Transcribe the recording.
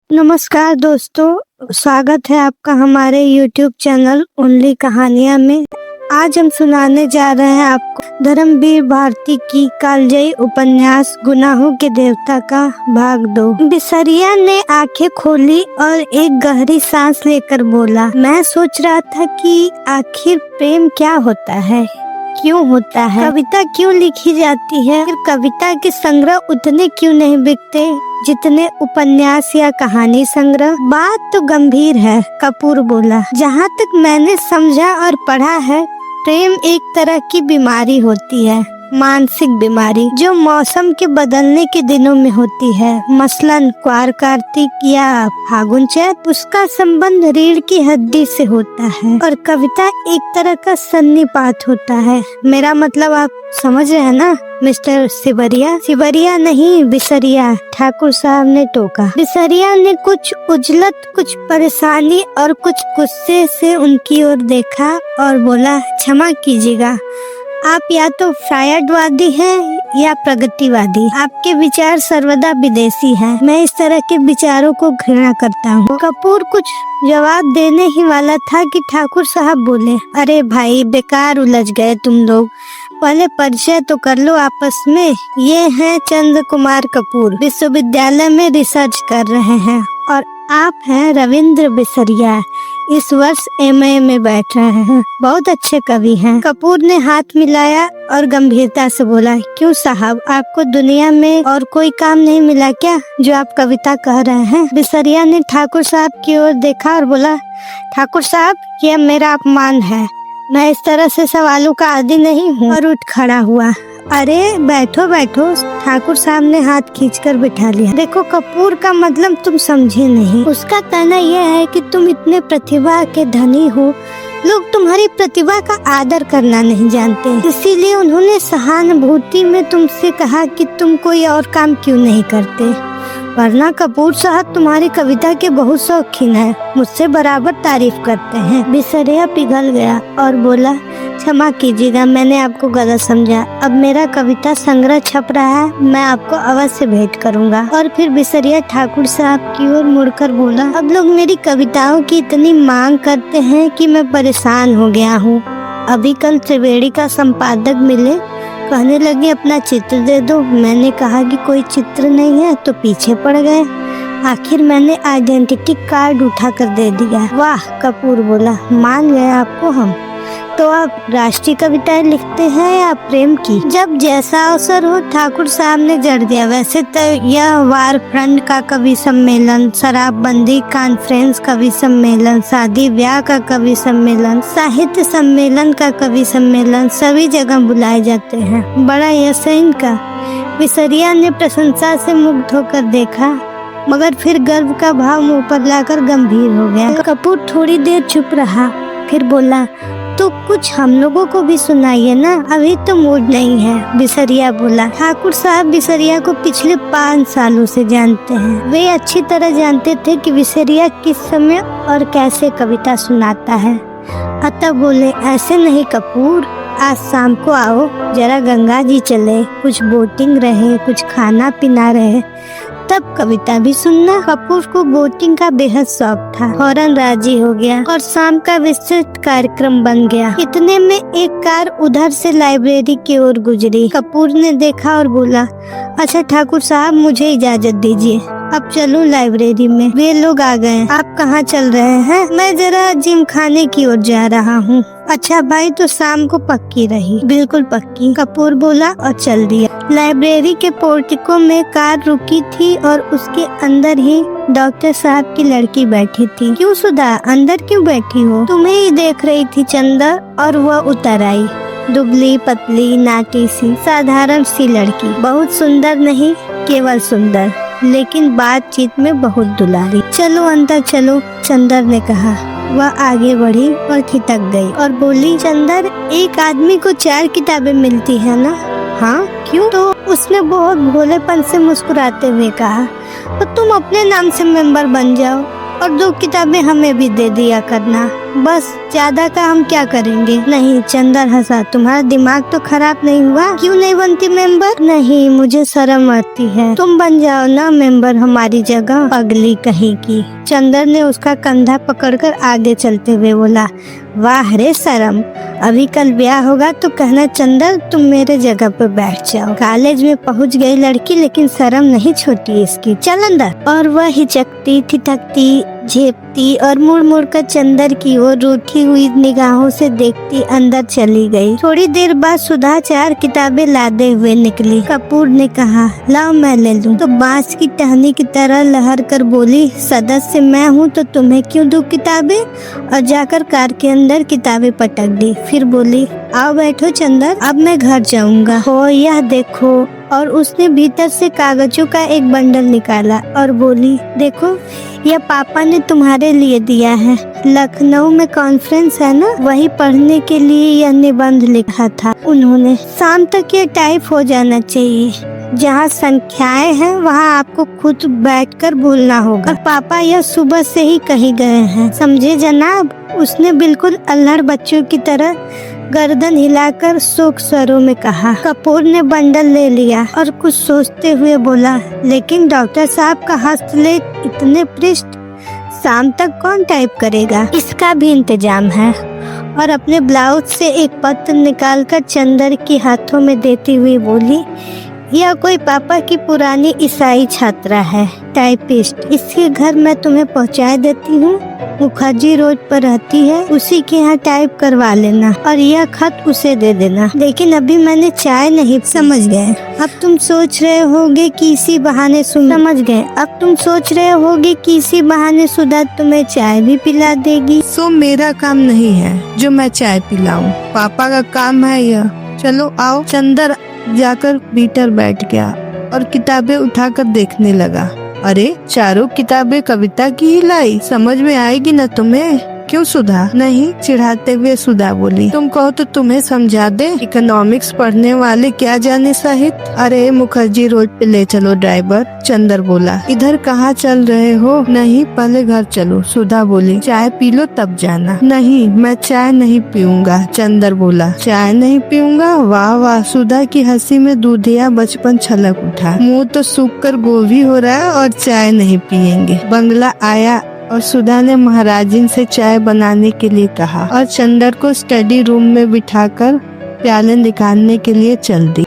नमस्कार दोस्तों, स्वागत है आपका हमारे YouTube चैनल ओनली कहानियाँ में। आज हम सुनाने जा रहे हैं आपको धर्मवीर भारती की कालजयी उपन्यास गुनाहों के देवता का भाग 2। बिसरिया ने आंखें खोली और एक गहरी सांस लेकर बोला, मैं सोच रहा था कि आखिर प्रेम क्या होता है, क्यों होता है, कविता क्यों लिखी जाती है, फिर कविता के संग्रह उतने क्यों नहीं बिकते जितने उपन्यास या कहानी संग्रह। बात तो गंभीर है, कपूर बोला। जहाँ तक मैंने समझा और पढ़ा है, प्रेम एक तरह की बीमारी होती है, मानसिक बीमारी, जो मौसम के बदलने के दिनों में होती है, मसलन क्वार कार्तिक या फागुन चैत। उसका संबंध रीढ़ की हड्डी से होता है और कविता एक तरह का सन्निपात होता है। मेरा मतलब आप समझ रहे हैं ना मिस्टर सिबरिया? सिबरिया नहीं, बिसरिया, ठाकुर साहब ने टोका। बिसरिया ने कुछ उजलत, कुछ परेशानी और कुछ गुस्से से उनकी ओर देखा और बोला, क्षमा कीजिएगा, आप या तो फ्रायडवादी हैं या प्रगतिवादी। आपके विचार सर्वदा विदेशी हैं। मैं इस तरह के विचारों को घृणा करता हूँ। कपूर कुछ जवाब देने ही वाला था कि ठाकुर साहब बोले, अरे भाई, बेकार उलझ गए तुम लोग, पहले परिचय तो कर लो आपस में। ये हैं चंद्र कुमार कपूर, विश्वविद्यालय में रिसर्च कर रहे हैं, और आप हैं रविंद्र बिसरिया, इस वर्ष MA में बैठ रहे हैं, बहुत अच्छे कवि हैं। कपूर ने हाथ मिलाया और गंभीरता से बोला, क्यों साहब, आपको दुनिया में और कोई काम नहीं मिला क्या जो आप कविता कह रहे हैं? बिसरिया ने ठाकुर साहब की ओर देखा और बोला, ठाकुर साहब, यह मेरा अपमान है, मैं इस तरह से सवालों का आदी नहीं हूँ, और उठ खड़ा हुआ। अरे बैठो बैठो, ठाकुर साहब ने हाथ खींचकर बिठा लिया। देखो कपूर का मतलब तुम समझे नहीं। उसका कहना यह है कि तुम इतने प्रतिभा के धनी हो, लोग तुम्हारी प्रतिभा का आदर करना नहीं जानते, इसीलिए उन्होंने सहानुभूति में तुमसे कहा कि तुम कोई और काम क्यों नहीं करते, वरना कपूर साहब तुम्हारी कविता के बहुत शौकीन है, मुझसे बराबर तारीफ करते हैं। बिसरिया पिघल गया और बोला, क्षमा कीजिएगा, मैंने आपको गलत समझा। अब मेरा कविता संग्रह छप रहा है, मैं आपको अवश्य भेंट करूंगा। और फिर बिसरिया ठाकुर साहब की ओर मुड़कर बोला, अब लोग मेरी कविताओं की इतनी मांग करते हैं कि मैं परेशान हो गया हूँ। अभी कल त्रिवेणी का संपादक मिले, कहने लगे अपना चित्र दे दो। मैंने कहा कि कोई चित्र नहीं है, तो पीछे पड़ गए। आखिर मैंने आइडेंटिटी कार्ड उठा कर दे दिया। वाह, कपूर बोला, मान गए आपको हम। तो आप राष्ट्रीय कविताएं लिखते हैं या प्रेम की? जब जैसा अवसर हो, ठाकुर साहब ने जड़ दिया। वैसे तो यह वार फ्रंट का कवि सम्मेलन, शराबबंदी कॉन्फ्रेंस कवि सम्मेलन, शादी ब्याह का कवि सम्मेलन, साहित्य सम्मेलन का कवि सम्मेलन, सभी जगह बुलाए जाते हैं। बड़ा यश है इनका। बिसरिया ने प्रशंसा से मुग्ध होकर देखा, मगर फिर गर्व का भाव मुंह पर लाकर गंभीर हो गया। कपूर थोड़ी देर चुप रहा, फिर बोला, तो कुछ हम लोगों को भी सुनाइए ना, अभी तो मूड नहीं है। बिसरिया बोला। ठाकुर साहब बिसरिया को पिछले 5 सालों से जानते हैं। वे अच्छी तरह जानते थे कि बिसरिया किस समय और कैसे कविता सुनाता है। अतः बोले, ऐसे नहीं कपूर, आज शाम को आओ, जरा गंगा जी चले, कुछ बोटिंग रहे, कुछ खाना पीना रहे, तब कविता भी सुनना। कपूर को बोटिंग का बेहद शौक था, फौरन राजी हो गया और शाम का विस्तृत कार्यक्रम बन गया। इतने में एक कार उधर से लाइब्रेरी की ओर गुजरी। कपूर ने देखा और बोला, अच्छा ठाकुर साहब, मुझे इजाजत दीजिए, अब चलूं लाइब्रेरी में। वे लोग आ गए। आप कहाँ चल रहे हैं? मैं जरा जिम खाने की ओर जा रहा हूँ। अच्छा भाई, तो शाम को पक्की रही? बिल्कुल पक्की, कपूर बोला और चल दिया। लाइब्रेरी के पोर्टिको में कार रुकी थी और उसके अंदर ही डॉक्टर साहब की लड़की बैठी थी। क्यों सुधा, अंदर क्यों बैठी हो? तुम्हें ही देख रही थी चंदा। और वह उतर आई, दुबली पतली नाटी सी साधारण सी लड़की, बहुत सुंदर नहीं, केवल सुंदर, लेकिन बातचीत में बहुत दुलारी। चलो अंदर चलो, चंदर ने कहा। वह आगे बढ़ी और खिटक गई और बोली, चंदर, एक आदमी को 4 किताबें मिलती है ना? हाँ, क्यों? तो उसने बहुत भोलेपन से मुस्कुराते हुए कहा, तो तुम अपने नाम से मेंबर बन जाओ और 2 किताबें हमें भी दे दिया करना। बस ज्यादा का हम क्या करेंगे। नहीं, चंदर हंसा। तुम्हारा दिमाग तो खराब नहीं हुआ? क्यों नहीं बनती मेंबर? नहीं, मुझे शर्म आती है। तुम बन जाओ ना मेंबर हमारी जगह, अगली कहीं की। चंदर ने उसका कंधा पकड़कर आगे चलते हुए बोला, वाह रे शर्म, अभी कल ब्याह होगा तो कहना चंदर तुम मेरे जगह पर बैठ जाओ। कॉलेज में पहुंच गई लड़की, लेकिन शर्म नहीं छोटी इसकी। चल अंदर। और वह हिचकती, ठिठकती, झेपती और मुड़ मुड़ कर चंदर की ओर रूठी हुई निगाहों से देखती अंदर चली गई। थोड़ी देर बाद सुधा 4 किताबें लादे हुए निकली। कपूर ने कहा, लाओ मैं ले लूं। तो बांस की टहनी की तरह लहर कर बोली, सदस्य मैं हूँ तो तुम्हें क्यों दूं किताबें? और जाकर कार के अंदर किताबें पटक दी। फिर बोली, आओ बैठो चंदर, अब मैं घर जाऊंगा। हो यह देखो। और उसने भीतर से कागजों का एक बंडल निकाला और बोली, देखो यह पापा ने तुम्हारे लिए दिया है। लखनऊ में कॉन्फ्रेंस है ना, वही पढ़ने के लिए यह निबंध लिखा था उन्होंने। शाम तक ये टाइप हो जाना चाहिए। जहाँ संख्याएं हैं वहाँ आपको खुद बैठकर बोलना होगा। और पापा यह सुबह से ही कही गए हैं, समझे जनाब? उसने बिल्कुल अल्हड़ बच्चों की तरह गर्दन हिलाकर शोक स्वरों में कहा। कपूर ने बंडल ले लिया और कुछ सोचते हुए बोला, लेकिन डॉक्टर साहब का हस्तलेख इतने पृष्ठ शाम तक कौन टाइप करेगा? इसका भी इंतजाम है। और अपने ब्लाउज से एक पत्र निकालकर चंदर के हाथों में देती हुई बोली, यह कोई पापा की पुरानी ईसाई छात्रा है, टाइपिस्ट। इसके घर मैं तुम्हें पहुंचा देती हूँ। मुखर्जी रोड पर रहती है, उसी के यहाँ टाइप करवा लेना और यह खत उसे दे देना। लेकिन अभी मैंने चाय नहीं। समझ गए। अब तुम सोच रहे होगे कि इसी बहाने समझ गए। अब तुम सोच रहे होगे कि इसी बहाने सुधा तुम्हें चाय भी पिला देगी। सो मेरा काम नहीं है जो मैं चाय पिलाऊं, पापा का काम है यह। चलो आओ। चंदर जाकर भीतर बैठ गया और किताबें उठाकर देखने लगा। अरे चारों किताबें कविता की ही लाई, समझ में आएगी न तुम्हें? क्यों सुधा? नहीं, चिढ़ाते हुए सुधा बोली, तुम कहो तो तुम्हें समझा दे। इकोनॉमिक्स पढ़ने वाले क्या जाने साहित्य। अरे मुखर्जी रोड पे ले चलो ड्राइवर, चंदर बोला। इधर कहाँ चल रहे हो? नहीं, पहले घर चलो, सुधा बोली। चाय पी लो तब जाना। नहीं, मैं चाय नहीं पीऊंगा, चंदर बोला। चाय नहीं पीऊंगा? वाह वाह। सुधा की हंसी में दूधिया बचपन छलक उठा। मुंह तो सूख कर गोभी हो रहा है और चाय नहीं पियेंगे। बंगला आया और सुधा ने महाराजिन से चाय बनाने के लिए कहा और चंदर को स्टडी रूम में बिठाकर प्याले निकालने के लिए चल दी।